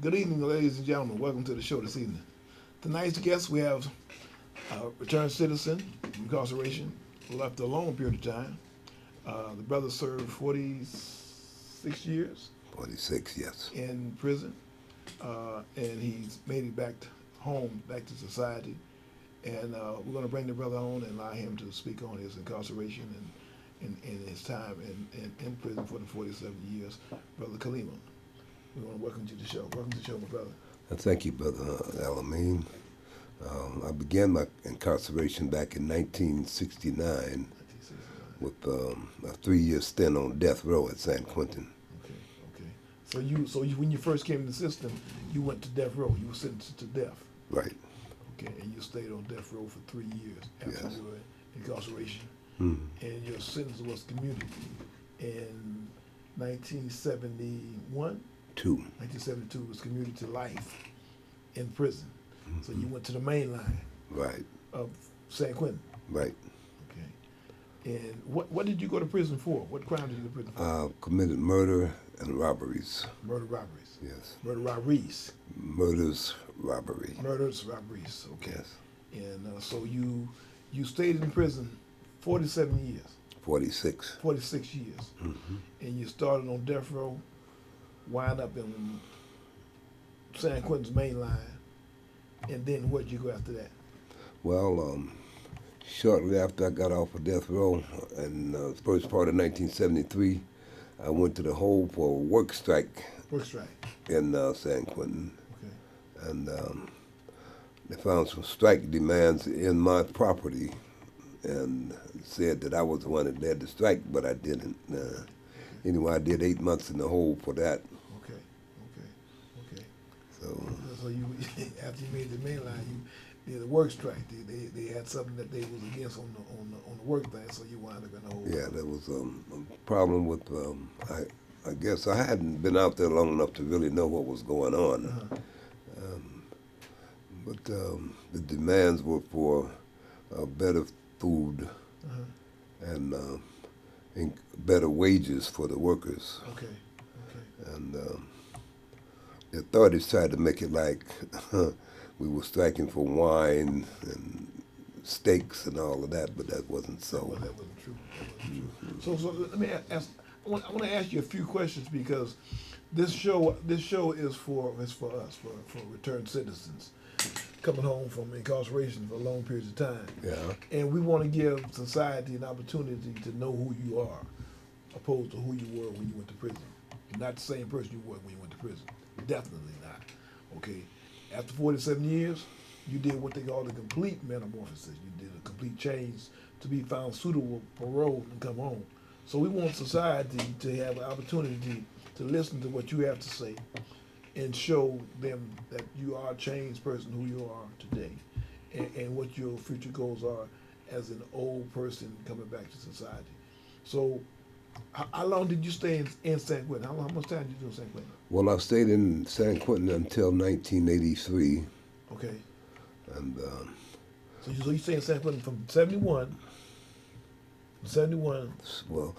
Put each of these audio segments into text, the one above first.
Good evening, ladies and gentlemen. Welcome to the show this evening. Tonight's guest, we have a returned citizen from incarceration who left a long period of time. The brother served 46 years 46, yes. in prison, and he's made it back home, back to society. And we're going to bring the brother on and allow him to speak on his incarceration and his time in prison for the 47 years. Brother Kalima, we want to welcome you to the show. Welcome to the show, my brother. Thank you, Brother Alameen. I began my incarceration back in 1969 with a 3-year stint on death row at San Quentin. Okay, okay. So when you first came in the system, you went to death row. You were sentenced to death. Right. Okay, and you stayed on death row for 3 years after Yes. your incarceration. Mm. And your sentence was commuted in 1971. 1972 was commuted to life in prison. So you went to the main line Right, of San Quentin. right. Okay. And what did you go to prison for? What crime did you go to prison for? Committed murder and robberies. Murder robberies. Yes. Murder robberies. Murders, robbery. Murders robberies. Okay. Yes. And so you stayed in prison 47 years. 46. 46 years. Mm-hmm. And you started on death row, wind up in San Quentin's main line, and then where'd you go after that? Well, shortly after I got off of death row, in the first part of 1973, I went to the hole for a work strike Work strike. in San Quentin. Okay. And they found some strike demands in my property and said that I was the one that led the strike, but I didn't. Anyway, I did 8 months in the hole for that. Okay. Okay. So, So you after you made the main line, you did a work strike. They had something that they was against on the work thing, so you wound up in the hole. yeah, there was a problem with, I guess I hadn't been out there long enough to really know what was going on. Uh-huh. But the demands were for better food Uh-huh. and better wages for the workers. Okay. Okay. And the authorities tried to make it like we were striking for wine and steaks and all of that, but that wasn't so. Well, that wasn't true. That wasn't true. So let me ask. I want to ask you a few questions because this show is for us for returned citizens coming home from incarceration for long periods of time. Yeah. And we want to give society an opportunity to know who you are, opposed to who you were when you went to prison. You're not the same person you were when you went to prison. Definitely not. Okay. After 47 years, you did what they call the complete metamorphosis. You did a complete change to be found suitable for parole and come home. So we want society to have an opportunity to listen to what you have to say and show them that you are a changed person who you are today and what your future goals are as an old person coming back to society. So how long did you stay in San Quentin? How much time did you do in San Quentin? Well, I stayed in San Quentin until 1983, Okay. and So you stayed in San Quentin from 71, well,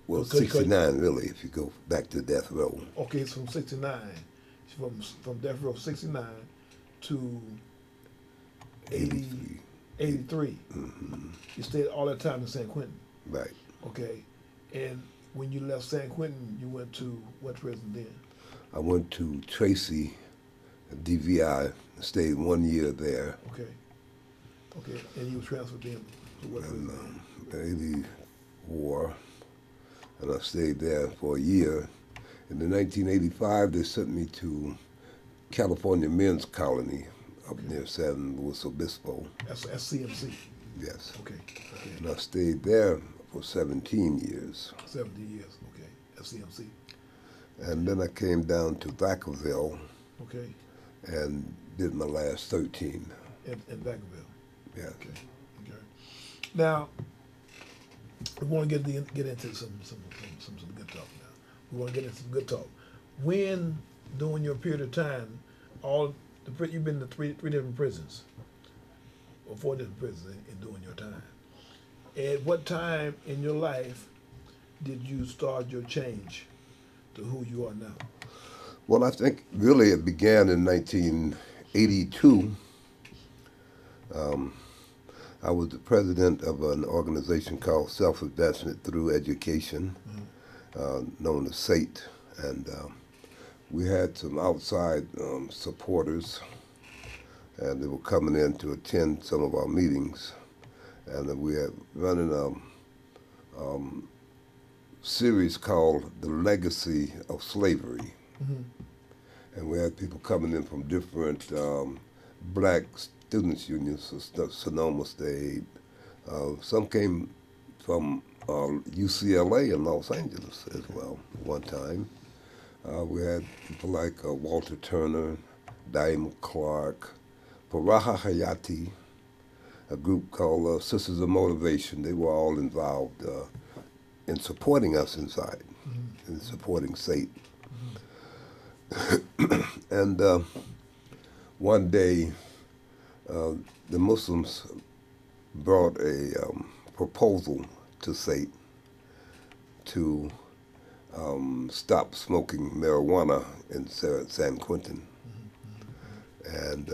Okay, 69 really, if you go back to death row. okay, it's from 69, from death row 69 to 80, 83. Mm-hmm. You stayed all that time in San Quentin. Right. Okay. And when you left San Quentin, you went to what prison then? I went to Tracy, DVI, stayed 1 year there. Okay. Okay. And you were transferred then to what And prison? 84, and I stayed there for a year. And in 1985, they sent me to California Men's Colony up Okay. near San Luis Obispo. That's CMC. Yes. Okay. Okay. And I stayed there for 17 years. 70 years. Okay. That's CMC. And then I came down to Vacaville Okay. and did my last 13. In Vacaville. Yeah. Okay. Okay. Now, we want to get into some good talk now. We want to get into some good talk. When, during your period of time, you've been to three different prisons, or 4 different prisons in during your time. At what time in your life did you start your change to who you are now? Well, I think really it began in 1982. Um, I was the president of an organization called Self-Advancement Through Education, known as SATE, and we had some outside supporters, and they were coming in to attend some of our meetings, and we had running a series called The Legacy of Slavery. Mm-hmm. And we had people coming in from different black students' unions, Sonoma State. Some came from UCLA in Los Angeles as well one time. We had people like Walter Turner, Diamond Clark, Faraha Hayati, a group called Sisters of Motivation. They were all involved in supporting us inside, in supporting SATE. And one day, the Muslims brought a proposal to SATE to stop smoking marijuana in San Quentin. And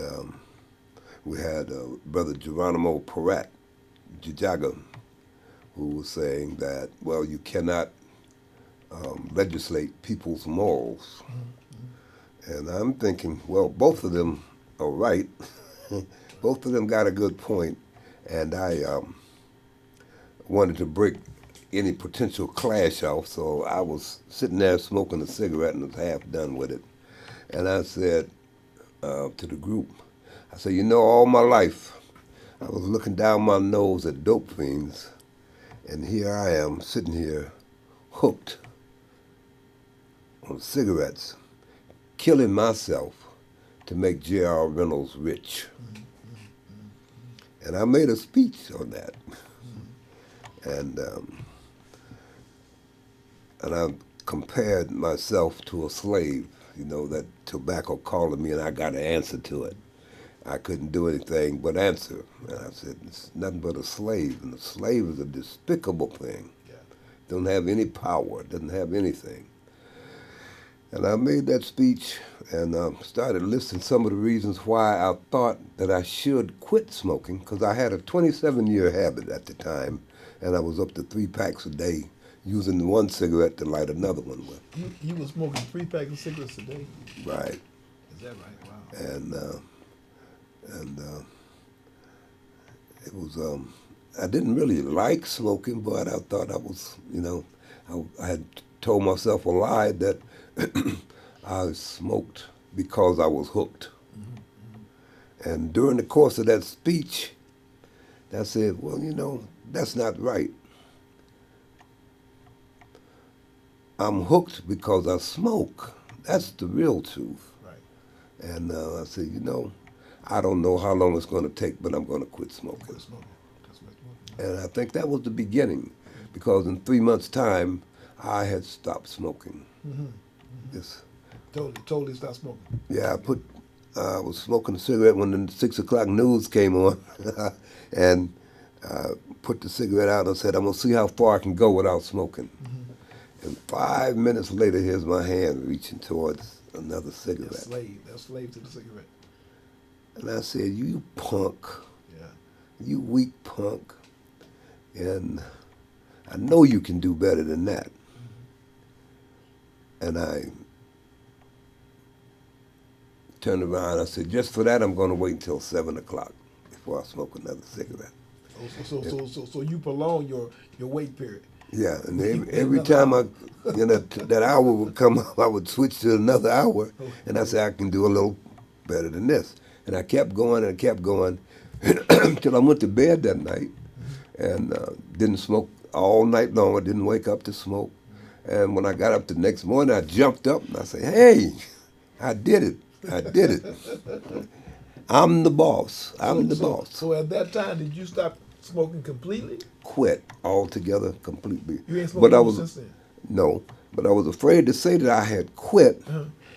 we had Brother Geronimo Peratt, Jijaga, who was saying that, well, you cannot legislate people's morals. And I'm thinking, well, both of them are right. Both of them got a good point. And I wanted to break any potential clash off, so I was sitting there smoking a cigarette and was half done with it. And I said to the group, I said, you know, all my life I was looking down my nose at dope fiends, and here I am sitting here hooked on cigarettes, killing myself to make J.R. Reynolds rich. And I made a speech on that. And I compared myself to a slave, you know, that tobacco called me and I got an answer to it. I couldn't do anything but answer. And I said, it's nothing but a slave. And a slave is a despicable thing. Yeah. Don't have any power, doesn't have anything. And I made that speech and started listing some of the reasons why I thought that I should quit smoking, because I had a 27-year habit at the time, and I was up to 3 packs a day, using one cigarette to light another one with. You were smoking 3 packs of cigarettes a day? Right. Is that right? Wow. And it was, I didn't really like smoking, but I thought I was, you know, I had told myself a lie that I smoked because I was hooked. Mm-hmm. And during the course of that speech, I said, well, you know, that's not right. I'm hooked because I smoke. That's the real truth. Right. And I said, you know, I don't know how long it's going to take, but I'm going to quit smoking. Quit smoking. And I think that was the beginning, because in 3 months' time, I had stopped smoking. Mm-hmm. Mm-hmm. Yes. Totally stopped smoking. Yeah, I was smoking a cigarette when the 6 o'clock news came on, and put the cigarette out and said, I'm going to see how far I can go without smoking. Mm-hmm. And 5 minutes later, here's my hand reaching towards another cigarette. They're slave to the cigarette. And I said, you punk, yeah, you weak punk, and I know you can do better than that. Mm-hmm. And I turned around, I said, just for that, I'm going to wait until 7 o'clock before I smoke another cigarette. So you prolong your wait period. Yeah, and every time that hour would come up, I would switch to another hour, and I said, I can do a little better than this. And I kept going and I kept going until I went to bed that night and didn't smoke all night long. I didn't wake up to smoke. And when I got up the next morning, I jumped up and I said, hey, I did it. I did it. I'm the boss. I'm the boss. So at that time, did you stop smoking completely? Quit altogether, completely. You ain't smoked since then? No, but I was afraid to say that I had quit.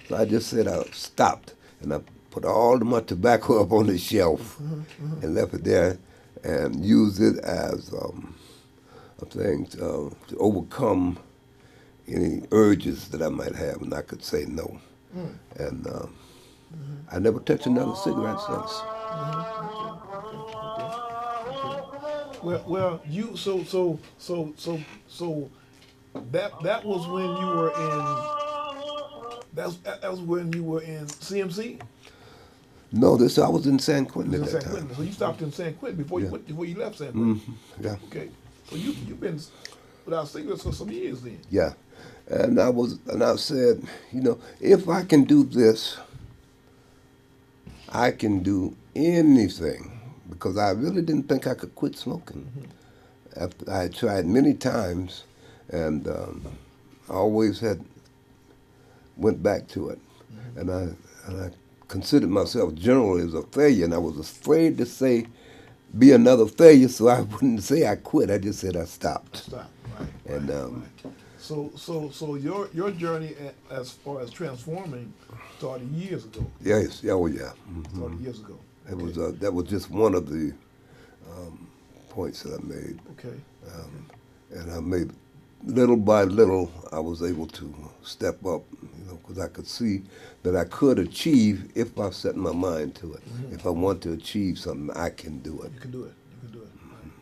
So I just said I stopped. And I put all of my tobacco up on the shelf and left it there and used it as a thing to overcome any urges that I might have, and I could say no. And I never touched another cigarette since. Well, you so that was when you were in that was when you were in CMC. No, this I was in San You Quentin was at in that San time. Quentin, so you stopped in San Quentin before you Yeah. went, before you left San Quentin. Yeah. Okay, so you've been without cigarettes for some years then. Yeah. And I said, if I can do this, I can do anything because I really didn't think I could quit smoking. After I had tried many times, and I always had went back to it, and I considered myself generally as a failure, and I was afraid to be another failure, so I wouldn't say I quit. I just said I stopped. Stop. Right. And Right. So your journey as far as transforming started years ago. yes, oh yeah, Started years ago. it Okay. was that was just one of the points that I made. Okay. And I made little by little, I was able to step up, because I could see that I could achieve if I set my mind to it. If I want to achieve something, I can do it. You can do it. You can do it.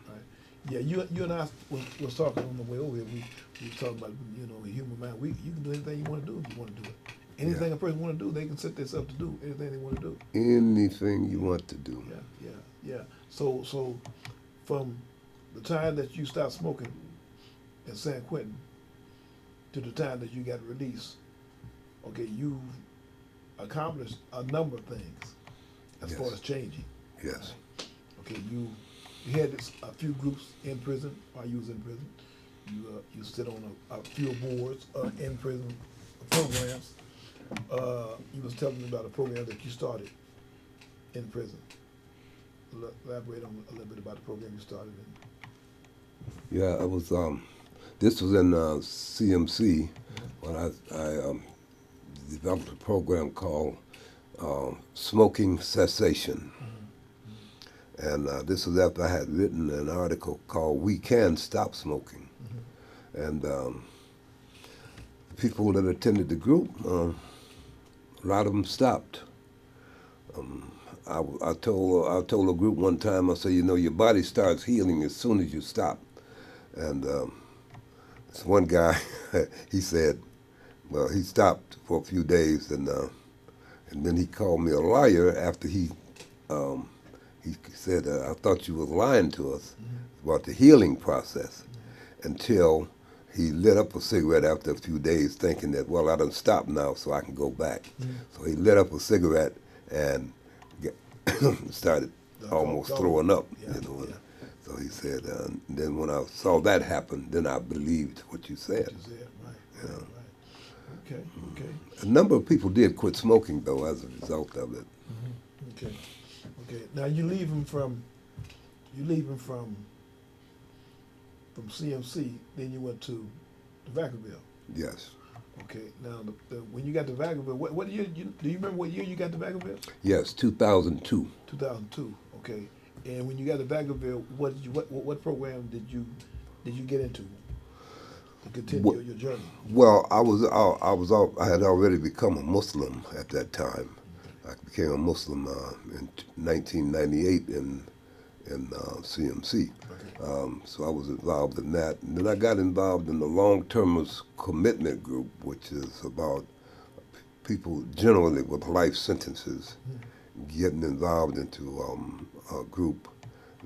Right. Yeah. You and I was talking on the way over here. We were talking about the human mind. You can do anything you want to do if you want to do it. Anything a person want to do, they can set themselves to do anything they want to do. Anything you want to do. Yeah. So from the time that you stopped smoking in San Quentin to the time that you got released, okay, you've accomplished a number of things as Yes. far as changing. Yes. Okay, you had a few groups in prison while you was in prison. You sit on a few boards in prison programs. You was telling me about a program that you started in prison. Elaborate on a little bit about the program you started in. Yeah, it was. This was in CMC when I developed a program called Smoking Cessation. And this was after I had written an article called "We Can Stop Smoking," and people that attended the group, a lot of them stopped. I told a group one time, I said, your body starts healing as soon as you stop. And this one guy, he said, well, he stopped for a few days, and then he called me a liar after he said, I thought you was lying to us about the healing process, until he lit up a cigarette after a few days thinking that, well, I done stopped now, so I can go back. So he lit up a cigarette and started almost throwing up, Yeah. So he said, then when I saw that happen, then I believed what you said. Right. Okay. A number of people did quit smoking, though, as a result of it. Okay. Now you leaving from CMC, then you went to Vacaville. Yes. Okay. Now when you got to Vacaville, what year? Do you remember what year you got to Vacaville? Yes, 2002. 2002. Okay. And when you got to Vacaville, what program did you get into to continue your journey? Well, I had already become a Muslim at that time. I became a Muslim in 1998 in CMC. Okay. So I was involved in that. And then I got involved in the long-termers commitment group, which is about people generally with life sentences getting involved into a group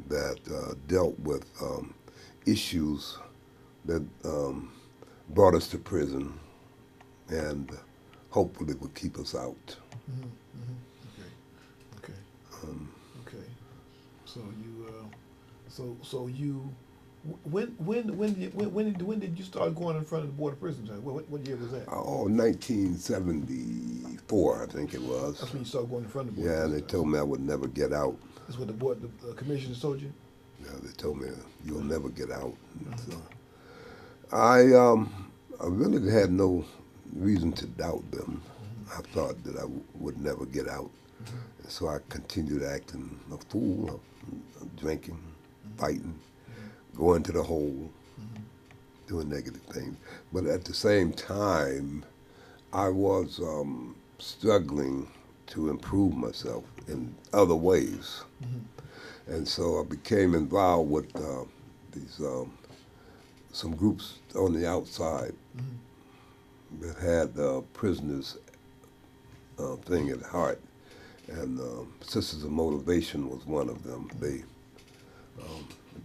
that dealt with issues that brought us to prison and hopefully would keep us out. Okay. So you, when did you start going in front of the Board of Prisons? What year was that? Oh, 1974, I think it was. That's when you started going in front of the Board. Yeah, of and they Prisons. told me I would never get out. That's what the commissioners told you. Yeah, they told me you'll never get out. So I really had no reason to doubt them. I thought that I would never get out. So I continued acting a fool, drinking, fighting, going to the hole, doing negative things. But at the same time, I was struggling to improve myself in other ways. Mm-hmm. And so I became involved with these some groups on the outside that had prisoners thing at heart. And Sisters of Motivation was one of them. They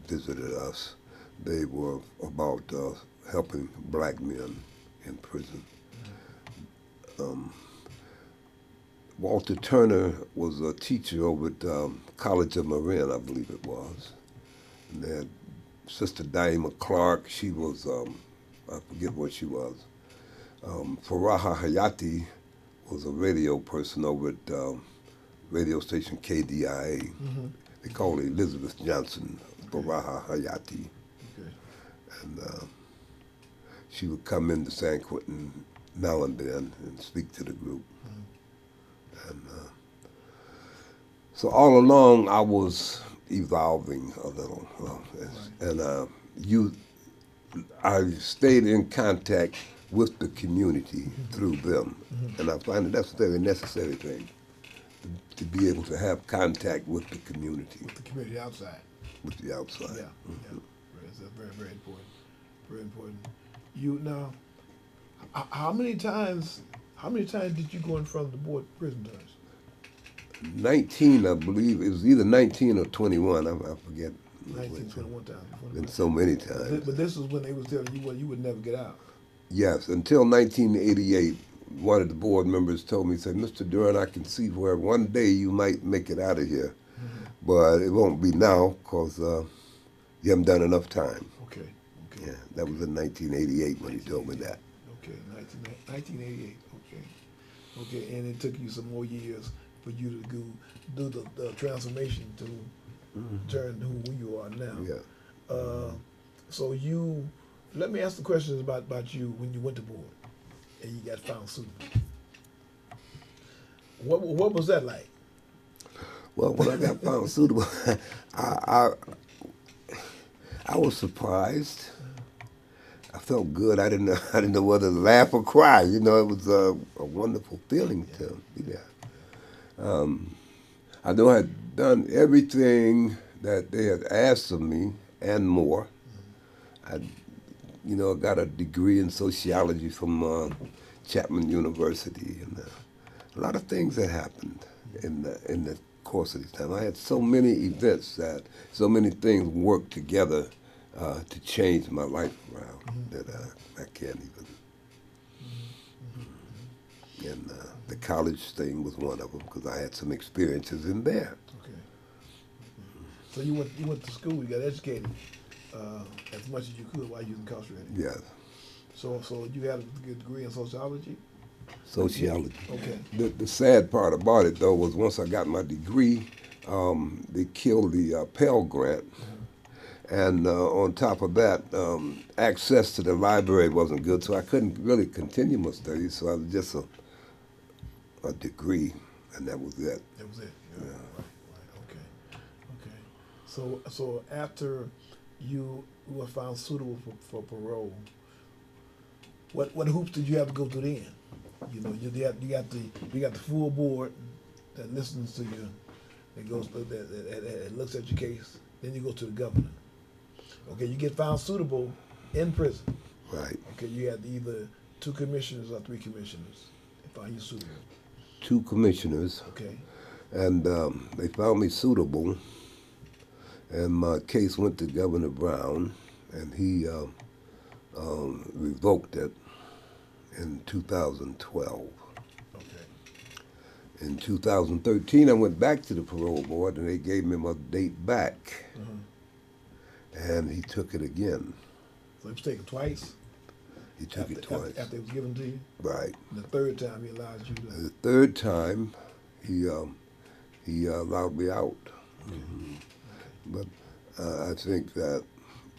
visited us. They were about helping black men in prison. Walter Turner was a teacher over at College of Marin, I believe it was. And they had Sister Diana Clark. She was, I forget what she was. Faraha Hayati was a radio person over at radio station KDIA. Mm-hmm. They called her Elizabeth Johnson, Faraha Hayati. Okay. And she would come into San Quentin now and then and speak to the group. And so all along I was evolving a little. And I stayed in contact with the community through them. And I find that that's a very necessary thing, to be able to have contact with the community. With the community outside. With the outside. Yeah, yeah. That's very, very important. Very important. You now, how many times did you go in front of the board of prison terms? 19, I believe. It was either 19 or 21. I forget. 19, 21 times. Been so many times. But this is when they was telling you you would never get out. Yes, until 1988, one of the board members told me, said, Mr. Duran, I can see where one day you might make it out of here, but it won't be now because you haven't done enough time. Okay. Yeah, that was in 1988 when he told me that. Okay, 1988. Okay, and it took you some more years for you to do the transformation to turn to who you are now. Yeah. So let me ask the questions about you when you went to board and you got found suitable. What was that like? Well, when I got found suitable, I was surprised. I felt good. I didn't know whether to laugh or cry. You know, it was a wonderful feeling to be there. I know I had done everything that they had asked of me and more. I got a degree in sociology from Chapman University, and a lot of things that happened in the course of this time. I had so many events that so many things worked together to change my life around that I can't even. And the college thing was one of them because I had some experiences in there. Okay. So you went to school. You got educated as much as you could while you was incarcerated. Yes. So you had a good degree in sociology? Sociology. Okay. The sad part about it, though, was once I got my degree, they killed the Pell Grant. And on top of that, access to the library wasn't good, so I couldn't really continue my studies, so I was just a degree, and that was it. That was it? Yeah. Right. Okay. So after you were found suitable for parole, what hoops did you have to go through then? You know, you got the full board that listens to you, that goes that looks at your case. Then you go to the governor. Okay, you get found suitable in prison. Right. Okay, you had either 2 commissioners or 3 commissioners. They found you suitable. 2 commissioners. Okay. And they found me suitable, and my case went to Governor Brown, and he revoked it in 2012. Okay. In 2013, I went back to the parole board, and they gave me my date back, and he took it again. So it was taken twice? He took it twice. After it was given to you? Right. And the third time he allowed you to... The third time, he allowed me out. But I think that,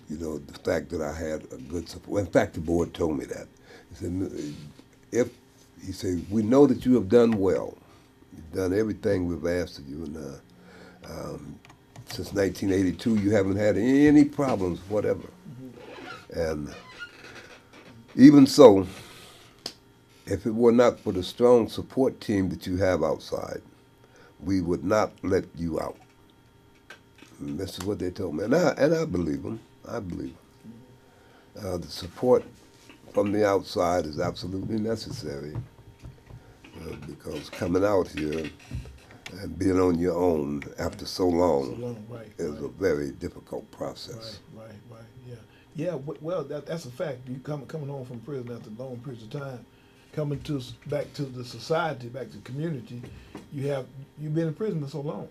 the fact that I had a good support, in fact, the board told me that. He said, we know that you have done well. You've done everything we've asked of you, and since 1982, you haven't had any problems, whatever. And even so, if it were not for the strong support team that you have outside, we would not let you out. And this is what they told me, and I believe them. I believe them. The support from the outside is absolutely necessary because coming out here and being on your own after so long, right, is a very difficult process. Right, yeah. Yeah, well, that's a fact. You coming home from prison after a long period of time, coming back to the society, back to the community, you've been in prison for so long.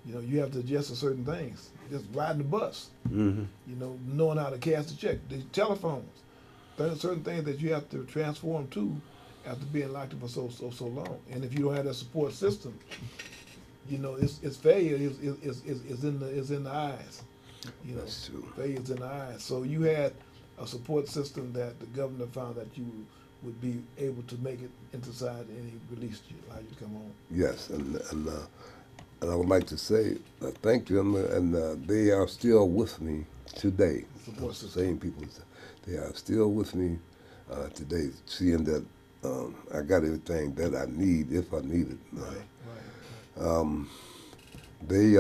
You know, you have to adjust to certain things. Just riding the bus, Mm-hmm. you know, knowing how to cash the check, the telephones, certain things that you have to transform to after being locked up for so long. And if you don't have that support system, you know, it's failure is in the eyes. You know, That's true. failure's in the eyes. So you had a support system that the governor found that you would be able to make it into society, and he released you, allowed you to come home. Yes, and I would like to say thank them, and they are still with me today. Support system. Same people, they are still with me today, seeing that I got everything that I need if I need it. Right. They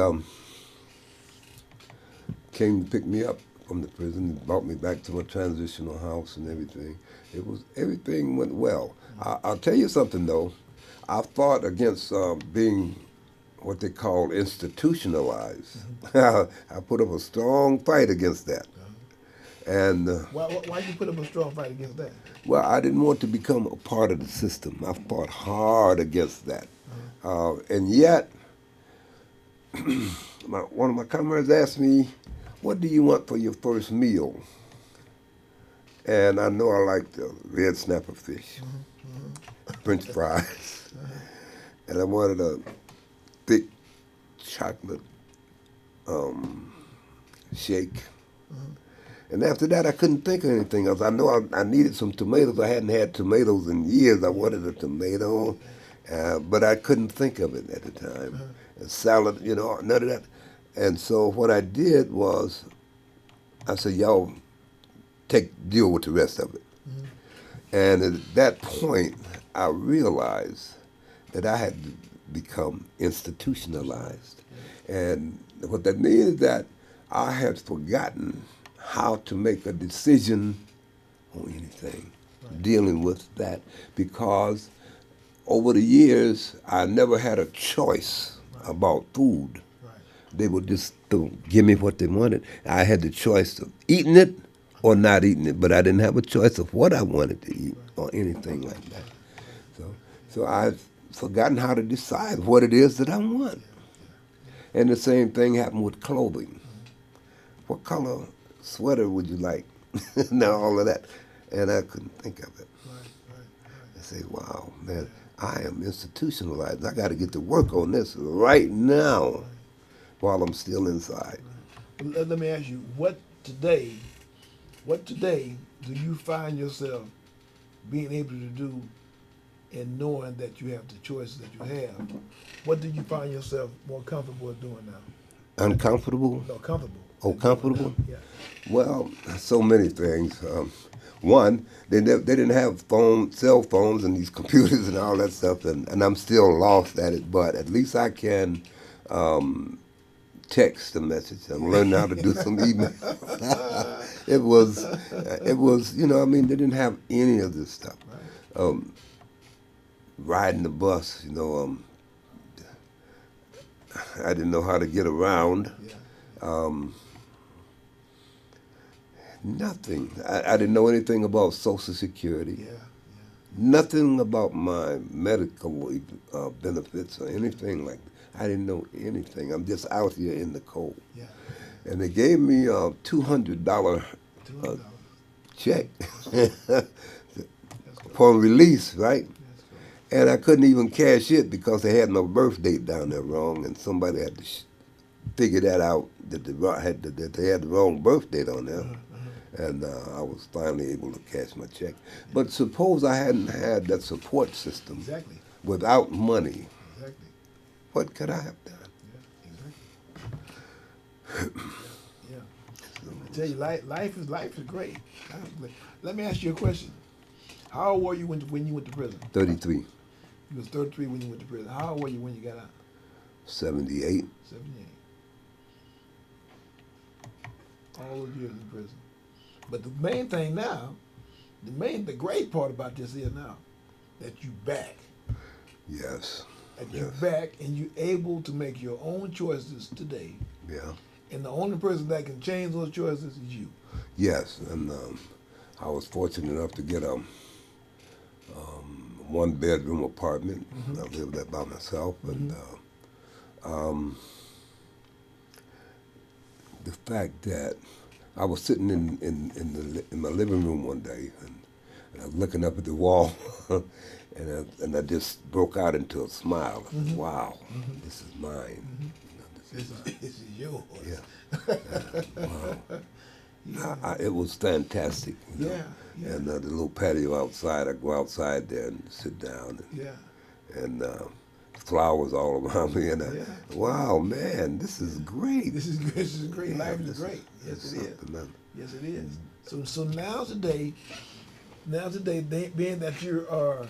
came to pick me up from the prison and brought me back to my transitional house and everything. Everything went well. I'll tell you something though. I fought against being what they call institutionalized. I put up a strong fight against that. And Why you put up a strong fight against that? well, I didn't want to become a part of the system. I fought hard against that. And yet, one of my comrades asked me, "What do you want for your first meal?" And I know I like the red snapper fish, French fries, and I wanted a thick chocolate shake. And after that, I couldn't think of anything else. I know I needed some tomatoes. I hadn't had tomatoes in years. I wanted a tomato, but I couldn't think of it at the time. A salad, you know, none of that. And so what I did was, I said, "Y'all deal with the rest of it." And at that point, I realized that I had become institutionalized. And what that means is that I had forgotten how to make a decision on anything dealing with that, because over the years, I never had a choice about food. They would just give me what they wanted. I had the choice of eating it or not eating it, but I didn't have a choice of what I wanted to eat or anything like that. So I've forgotten how to decide what it is that I want. And the same thing happened with clothing. What color sweater would you like? Now all of that. And I couldn't think of it. I say, wow, man, I am institutionalized. I got to get to work on this right now while I'm still inside. Let me ask you, what today do you find yourself being able to do, and knowing that you have the choices that you have? What do you find yourself more comfortable doing now? Uncomfortable? No, comfortable. Oh, comfortable? Yeah. Well, so many things. One, they didn't have cell phones and these computers and all that stuff, and I'm still lost at it, but at least I can text a message. I'm learning how to do some email. It was, you know, I mean, they didn't have any of this stuff. Riding the bus, you know, I didn't know how to get around. Nothing. I didn't know anything about Social Security. Nothing about my medical benefits or anything like that. I didn't know anything. I'm just out here in the cold. And they gave me a $200 check upon release, right? And I couldn't even cash it because they had no birth date down there wrong, and somebody had to figure that out, that they had the wrong birth date on there. And I was finally able to cash my check. But suppose I hadn't had that support system without money, what could I have done? I tell you, life is great. Let me ask you a question. How old were you when you went to prison? 33, You was 33 when you went to prison. How old were you when you got out? 78. 78. All those years in prison. But the main thing now, the great part about this is now that you back. Yes. That Yes. you back and you able to make your own choices today. Yeah. And the only person that can change those choices is you. Yes, and I was fortunate enough to get a one-bedroom apartment. Mhm. I lived there by myself, and the fact that I was sitting in my living room one day, and I was looking up at the wall, and I just broke out into a smile. Mhm. Wow, Mhm. this is mine. Mhm. You know, This is yours. Yeah. Wow. Yeah. It was fantastic. You know? Yeah. Yeah. And the little patio outside, I go outside there and sit down, Yeah. and flowers all around me, and Yeah. wow, man, this is great. This is great. Yeah, Life is this great. Yes, is it is. something else. Yes, it is. So now today, being that you are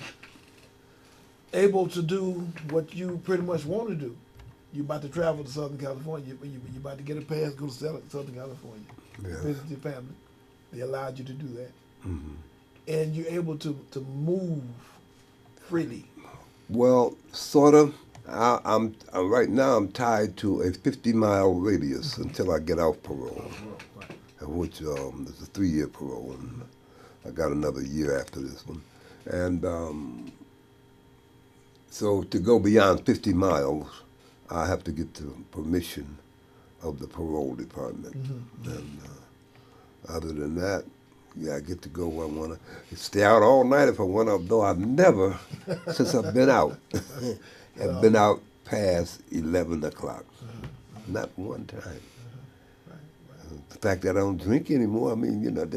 able to do what you pretty much want to do, you about to travel to Southern California. You about to get a pass, go to Southern California, Yeah. visit your family. They allowed you to do that, Hmm. and you're able to move freely. Well, sort of. I'm right now. I'm tied to a 50-mile radius until I get off parole, Right. which is a 3-year parole, and I got another year after this one, and so to go beyond 50 miles, I have to get the permission of the parole department. Mm-hmm. And other than that, yeah, I get to go where I want to. Stay out all night if I want to, though I've never, since I've been out, have been out past 11 o'clock. Not one time. Right. The fact that I don't drink anymore, I mean, you know,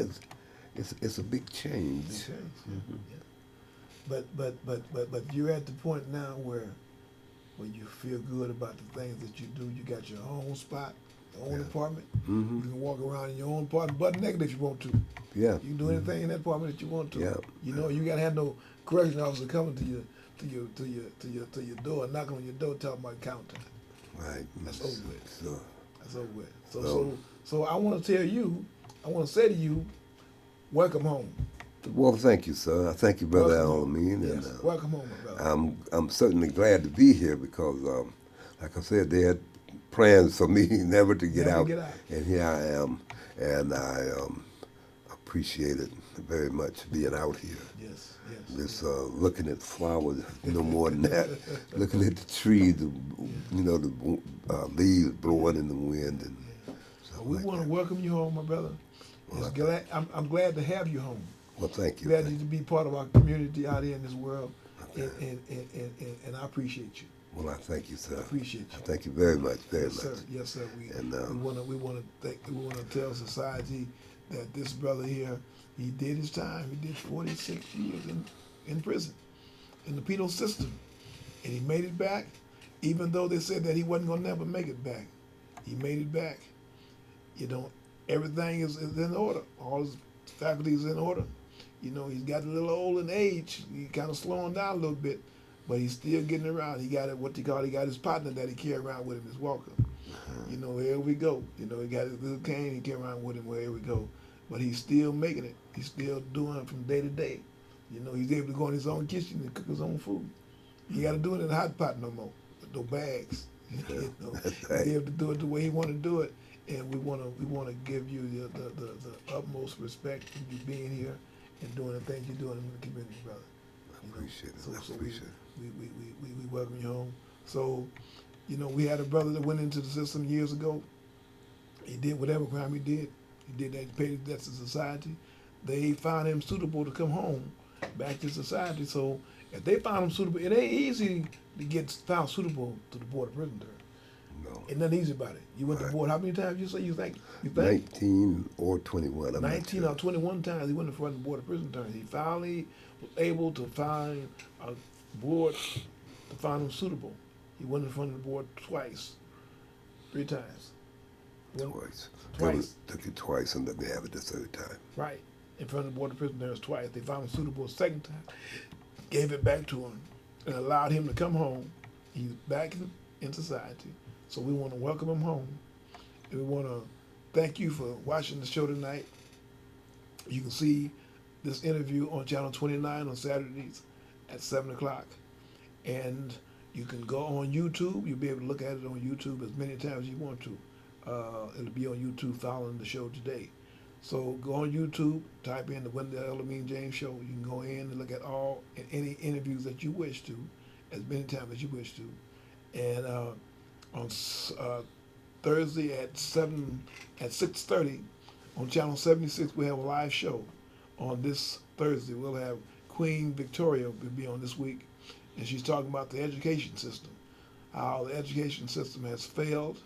it's a big change. Big change. Yeah. But you're at the point now where you feel good about the things that you do. You got your own spot, your own Yeah. apartment. Hmm. You can walk around in your own apartment, butt naked if you want to. Yeah. You can do anything in that apartment that you want to. Yeah. You know, you gotta have no correction officer coming to your door, knocking on your door, talking about count time. Right. That's over with. So, That's over with. So- So I want to tell you, I want to say to you, welcome home. well, thank you, sir. I thank you, Brother Welcome home. Alamin. Yes. And, Welcome home, my brother. I'm certainly glad to be here because, like I said, they had plans for me never to get Never out, get out. and here I am, and I appreciate it very much being out here. Yes. Just looking at flowers, no more than that. Looking at the trees, you know, the leaves blowing in the wind, and stuff We like want to that. welcome you home, my brother. Well, I'm glad to have you home. Well, thank you. Glad you to be part of our community out here in this world, and I appreciate you. Well, I thank you, sir. I appreciate you. I thank you very much, very Yes, much. sir. Yes, sir. We And, we want to tell society that this brother here, he did his time. He did 46 years in prison, in the penal system, and he made it back. Even though they said that he wasn't gonna never make it back, he made it back. You know, everything is in order. All his faculties in order. You know, he's got a little old in age. He's kind of slowing down a little bit, but he's still getting around. He got he got his partner that he carry around with him, his walker. You know, here we go. You know, he got his little cane. He carry around with him wherever we go. But he's still making it. He's still doing it from day to day. You know, he's able to go in his own kitchen and cook his own food. He got to do it in a hot pot no more, with no bags. You know, That's right. he's able to do it the way he want to do it. And we want to give you the utmost respect for you being here and doing the things you're doing in the community, brother. I appreciate it. So I appreciate it. we welcome you home. So, you know, we had a brother that went into the system years ago. He did whatever crime he did. He did that, he paid his debts to society. They found him suitable to come home back to society. So if they found him suitable, it ain't easy to get found suitable to the Board of Prison term. No. Ain't nothing easy about it. You went to Right. board how many times you say you think? 19 or 21. I'm not 19 sure. or 21 times he went in front of the Board of Prison terms. He finally was able to find a board to find him suitable. He went in front of the board twice, 3 times. Twice. Twice. Took it twice and let me have it the third time. Right. in front of the Board of Prison Prisoners twice. They found him suitable a second time, gave it back to him, and allowed him to come home. He's back in society. So we want to welcome him home. And we want to thank you for watching the show tonight. You can see this interview on Channel 29 on Saturdays at 7 o'clock. And you can go on YouTube. You'll be able to look at it on YouTube as many times as you want to. It'll be on YouTube following the show today. So go on YouTube, type in the Wendell Elamine James Show. You can go in and look at all and any interviews that you wish to, as many times as you wish to. And on Thursday at 6:30 on Channel 76, we have a live show. On this Thursday, we'll have Queen Victoria will be on this week, and she's talking about the education system, how the education system has failed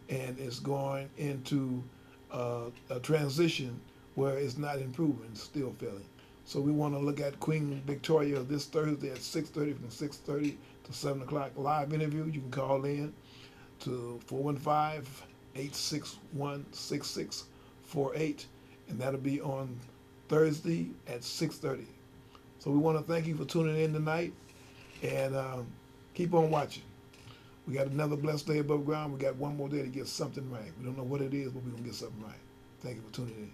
and is going into a transition where it's not improving, it's still failing. So we want to look at Queen Victoria this Thursday at 6:30, from 6:30 to 7 o'clock. Live interview. You can call in to 415-861-6648, and that'll be on Thursday at 6:30. So we want to thank you for tuning in tonight, and keep on watching. We got another blessed day above ground. We got one more day to get something right. We don't know what it is, but we're going to get something right. Thank you for tuning in.